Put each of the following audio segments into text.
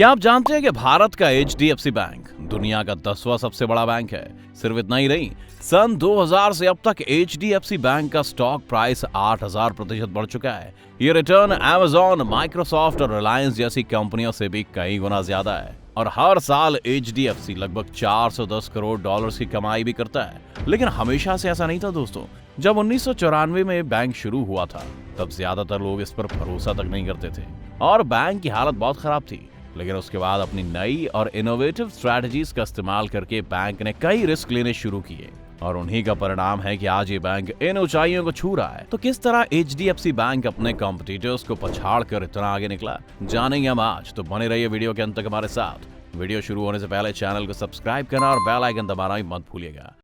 क्या आप जानते हैं कि भारत का HDFC बैंक दुनिया का 10वां सबसे बड़ा बैंक है। सिर्फ इतना ही नहीं, सन 2000 से अब तक HDFC बैंक का स्टॉक प्राइस 8000% बढ़ चुका है। ये रिटर्न Amazon, माइक्रोसॉफ्ट और रिलायंस जैसी कंपनियों से भी कई गुना ज्यादा है। और हर साल HDFC लगभग 410 करोड़ डॉलर्स की कमाई भी करता है। लेकिन हमेशा से ऐसा नहीं था दोस्तों। जब 1994 में बैंक शुरू हुआ था, तब ज्यादातर लोग इस पर भरोसा तक नहीं करते थे और बैंक की हालत बहुत खराब थी। लेकिन उसके बाद अपनी नई और इनोवेटिव स्ट्रैटेजीज का इस्तेमाल करके बैंक ने कई रिस्क लेने शुरू किए और उन्हीं का परिणाम है कि आज ये बैंक इन ऊंचाइयों को छू रहा है। तो किस तरह HDFC बैंक अपने कॉम्पिटिटर्स को पछाड़ कर इतना आगे निकला, जानेंगे हम आज। तो बने रहिए वीडियो के अंत तक हमारे साथ। वीडियो शुरू होने से पहले चैनल को सब्सक्राइब करना और बेल आइकन दबाना भी मत भूलिएगा।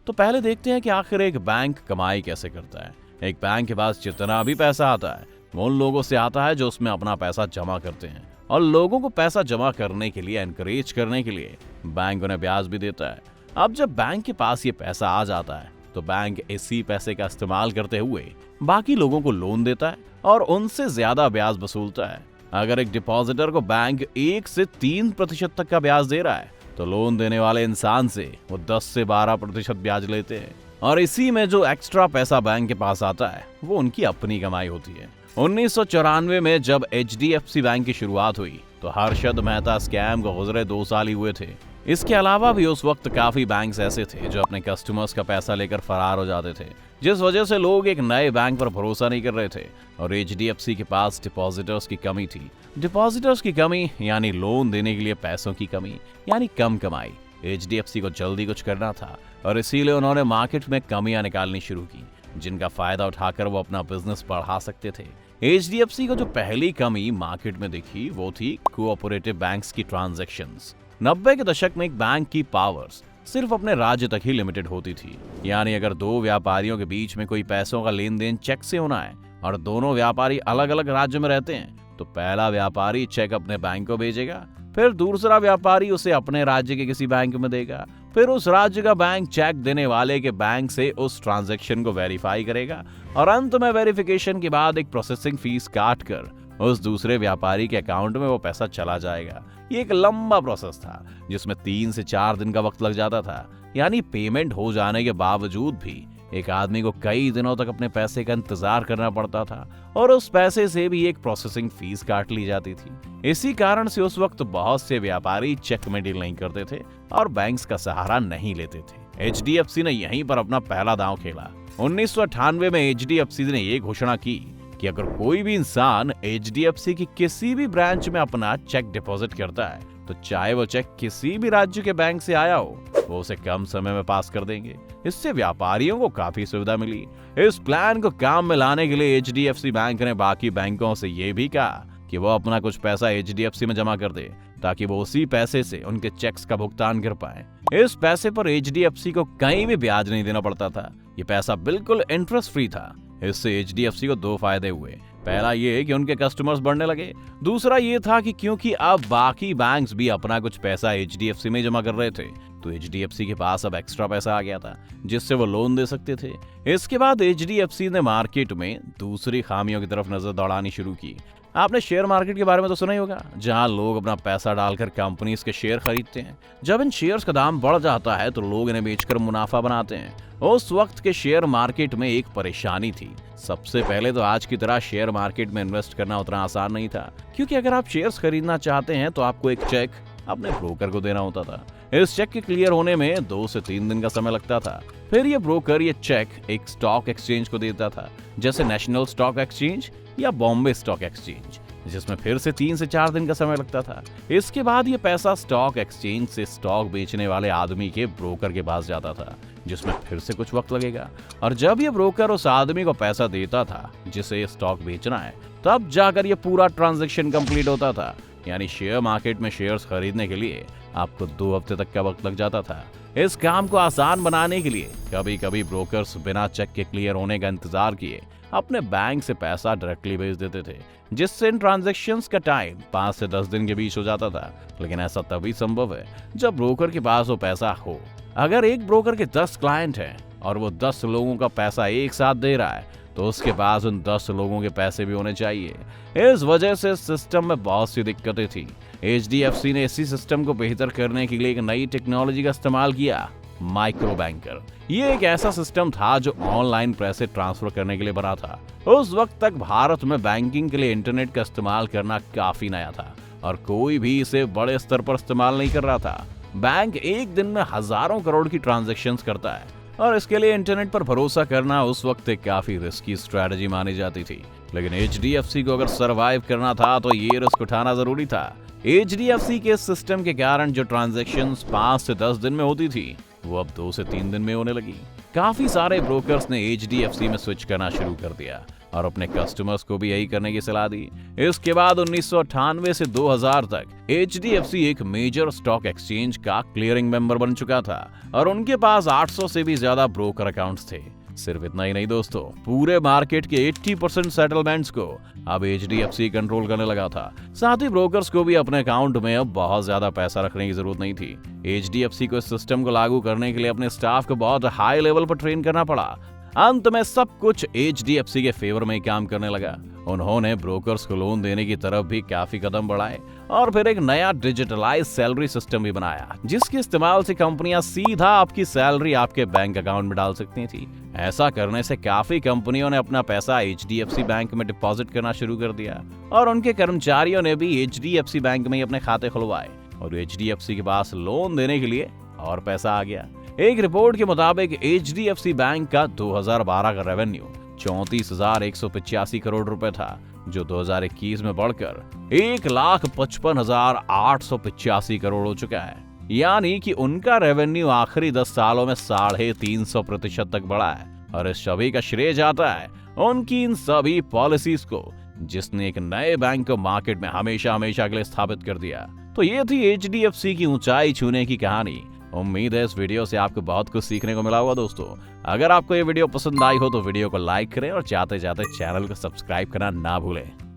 तो पहले देखते हैं कि आखिर एक बैंक कमाई कैसे करता है। एक बैंक के पास जितना भी पैसा आता है वो उन लोगों से आता है जो उसमें अपना पैसा जमा करते हैं, और लोगों को पैसा जमा करने के लिए एनकरेज करने के लिए बैंक उन्हें ब्याज भी देता है। अब जब बैंक के पास ये पैसा आ जाता है तो बैंक इसी पैसे का इस्तेमाल करते हुए बाकी लोगों को लोन देता है और उनसे ज्यादा ब्याज वसूलता है। अगर एक डिपॉजिटर को बैंक 1 से 3% तक का ब्याज दे रहा है तो लोन देने वाले इंसान से वो 10 से 12% ब्याज लेते हैं, और इसी में जो एक्स्ट्रा पैसा बैंक के पास आता है वो उनकी अपनी कमाई होती है। 1994 में जब HDFC बैंक की शुरुआत हुई तो हर्षद मेहता स्कैम को गुजरे 2 साल ही हुए थे। इसके अलावा भी उस वक्त काफी बैंक्स ऐसे थे जो अपने कस्टमर्स का पैसा लेकर फरार हो जाते थे, जिस वजह से लोग एक नए बैंक पर भरोसा नहीं कर रहे थे। और HDFC के पास डिपॉजिटर्स की कमी थी। डिपॉजिटर्स की कमी यानी लोन देने के लिए पैसों की कमी, यानी कम कमाई। HDFC को जल्दी कुछ करना था और इसीलिए उन्होंने मार्केट में कमियां निकालनी शुरू की, जिनका फायदा उठाकर वो अपना बिजनेस बढ़ा सकते थे। HDFC को जो पहली कमी मार्केट में दिखी वो थी कोऑपरेटिव बैंक्स की ट्रांजैक्शंस। 90 के दशक में एक बैंक की पावर्स सिर्फ अपने राज्य तक ही लिमिटेड होती थी। यानी अगर 2 व्यापारियों के बीच में कोई पैसों का लेन देन चेक से होना है और दोनों व्यापारी अलग अलग राज्य में रहते हैं तो पहला व्यापारी चेक अपने बैंक को भेजेगा, फिर दूसरा व्यापारी उसे अपने राज्य के किसी बैंक में देगा, फिर उस राज्य का बैंक चेक देने वाले के बैंक से उस ट्रांजैक्शन को वेरीफाई करेगा और अंत में वेरिफिकेशन के बाद एक प्रोसेसिंग फीस काट कर उस दूसरे व्यापारी के अकाउंट में वो पैसा चला जाएगा। ये एक लंबा प्रोसेस था जिसमें 3 से 4 दिन का वक्त लग जाता था। यानी पेमेंट हो जाने के बावजूद भी एक आदमी को कई दिनों तक अपने पैसे का इंतजार करना पड़ता था और उस पैसे से भी एक प्रोसेसिंग फीस काट ली जाती थी। इसी कारण से उस वक्त बहुत से व्यापारी चेक में डील नहीं करते थे और बैंक्स का सहारा नहीं लेते थे। HDFC ने यहीं पर अपना पहला दांव खेला। 1998 में HDFC ने ये घोषणा की कि अगर कोई भी इंसान HDFC की किसी भी ब्रांच में अपना चेक डिपॉजिट करता है तो चाहे वो चेक किसी भी राज्य के बैंक से आया हो, वो उसे कम समय में पास कर देंगे। इससे व्यापारियों को काफी सुविधा मिली। इस प्लान को काम में लाने के लिए HDFC बैंक ने बाकी बैंकों से ये भी कहा कि वो अपना कुछ पैसा HDFC में जमा कर दे ताकि वो उसी पैसे से उनके चेक्स का भुगतान कर पाए। इस पैसे पर HDFC को कहीं भी ब्याज नहीं देना पड़ता था। ये पैसा बिल्कुल इंटरेस्ट फ्री था। इससे HDFC को 2 फायदे हुए। पहला ये कि उनके कस्टमर्स बढ़ने लगे, दूसरा ये था कि क्योंकि अब बाकी बैंक्स भी अपना कुछ पैसा HDFC में जमा कर रहे थे तो HDFC के पास अब एक्स्ट्रा पैसा आ गया था जिससे वो लोन दे सकते थे। इसके बाद HDFC ने मार्केट में दूसरी खामियों की तरफ नजर दौड़ानी शुरू की। आपने शेयर मार्केट के बारे में तो सुना ही होगा, जहां लोग अपना पैसा डालकर कंपनीज के शेयर खरीदते हैं। जब इन शेयर्स का दाम बढ़ जाता है तो लोग इन्हें बेचकर मुनाफा बनाते हैं। उस वक्त के शेयर मार्केट में एक परेशानी थी। सबसे पहले तो आज की तरह शेयर मार्केट में इन्वेस्ट करना उतना आसान नहीं था, क्योंकि अगर आप शेयर्स खरीदना चाहते हैं तो आपको एक चेक अपने ब्रोकर को देना होता था। इस चेक के क्लियर होने में 2 से 3 दिन का समय लगता था। फिर ये ब्रोकर ये चेक एक स्टॉक एक्सचेंज को देता था, जैसे नेशनल स्टॉक एक्सचेंज या बॉम्बे स्टॉक एक्सचेंज, जिसमें फिर से 3 से 4 दिन का समय लगता था। इसके बाद ये पैसा स्टॉक एक्सचेंज से स्टॉक बेचने वाले आदमी के ब्रोकर के पास जाता था, जिसमें फिर से कुछ वक्त लगेगा। और जब ये ब्रोकर उस आदमी को पैसा देता था जिसे ये स्टॉक बेचना है, तब जाकर ये पूरा ट्रांजैक्शन कंप्लीट होता था। यानी शेयर मार्केट में शेयर्स खरीदने के लिए आपको 2 हफ्ते तक का वक्त लग जाता था। इस काम को आसान बनाने के लिए कभी कभी ब्रोकर्स बिना चेक के क्लियर होने का इंतजार किए अपने बैंक से पैसा डायरेक्टली भेज देते थे, जिससे इन ट्रांजैक्शंस का टाइम 5 से 10 दिन के बीच हो जाता था। लेकिन ऐसा तभी संभव है जब ब्रोकर के पास वो पैसा हो। अगर एक ब्रोकर के 10 क्लाइंट हैं और वो 10 लोगों का पैसा एक साथ दे रहा है तो उसके पास उन 10 लोगों के पैसे भी होने चाहिए। इस वजह से सिस्टम में बहुत सी दिक्कतें थी। HDFC ने इसी सिस्टम को बेहतर करने के लिए एक नई टेक्नोलॉजी का इस्तेमाल किया, माइक्रो बैंकर। ये एक ऐसा सिस्टम था जो ऑनलाइन पैसे ट्रांसफर करने के लिए बना था। उस वक्त तक भारत में बैंकिंग के लिए इंटरनेट का इस्तेमाल करना काफी नया था और कोई भी इसे बड़े स्तर पर इस्तेमाल नहीं कर रहा था। बैंक एक दिन में हजारों करोड़ की ट्रांजैक्शंस करता है और इसके लिए इंटरनेट पर भरोसा करना उस वक्त एक काफी रिस्की स्ट्रेटजी मानी जाती थी। लेकिन HDFC को अगर सरवाइव करना था तो ये रिस्क उठाना जरूरी था। HDFC के सिस्टम के कारण जो ट्रांजैक्शंस 5 से 10 दिन में होती थी वो अब 2 से 3 दिन में होने लगी। काफी सारे ब्रोकर्स ने HDFC में स्विच करना शुरू कर दिया और अपने कस्टमर्स को भी यही करने की सलाह दी। इसके बाद 1998 से 2000 तक HDFC एक मेजर स्टॉक एक्सचेंज का क्लियरिंग मेंबर बन चुका था और उनके पास 800 से भी ज्यादा ब्रोकर अकाउंट्स थे। सिर्फ इतना ही नहीं दोस्तों, पूरे मार्केट के 80% सेटलमेंट्स को अब HDFC कंट्रोल करने लगा था। साथ ही ब्रोकर्स को भी अपने अकाउंट में अब बहुत ज्यादा पैसा रखने की जरूरत नहीं थी। HDFC को इस सिस्टम को लागू करने के लिए अपने स्टाफ को बहुत हाई लेवल पर ट्रेन करना पड़ा। अंत में सब कुछ HDFC के फेवर में ही काम करने लगा। उन्होंने ब्रोकर्स को लोन देने की तरफ भी काफी कदम बढ़ाए और फिर एक नया डिजिटलाइज सैलरी सिस्टम भी बनाया, जिसके इस्तेमाल से कंपनियां सीधा आपकी सैलरी आपके बैंक अकाउंट में डाल सकती थी। ऐसा करने से काफी कंपनियों ने अपना पैसा HDFC बैंक में डिपॉजिट करना शुरू कर दिया और उनके कर्मचारियों ने भी HDFC बैंक में ही अपने खाते खुलवाए और HDFC के पास लोन देने के लिए और पैसा आ गया। एक रिपोर्ट के मुताबिक HDFC बैंक का 2012 का रेवेन्यू 34,185 करोड़ रुपए था, जो 2021 में बढ़कर 1,55,885 करोड़ हो चुका है। यानी कि उनका रेवेन्यू आखिरी 10 सालों में 350% तक बढ़ा है और इस सभी का श्रेय जाता है उनकी इन सभी पॉलिसीज को, जिसने एक नए बैंक को मार्केट में हमेशा के लिए स्थापित कर दिया। तो ये थी HDFC की ऊंचाई छूने की कहानी। उम्मीद है इस वीडियो से आपको बहुत कुछ सीखने को मिला होगा दोस्तों। अगर आपको ये वीडियो पसंद आई हो तो वीडियो को लाइक करें और जाते जाते चैनल को सब्सक्राइब करना ना भूलें।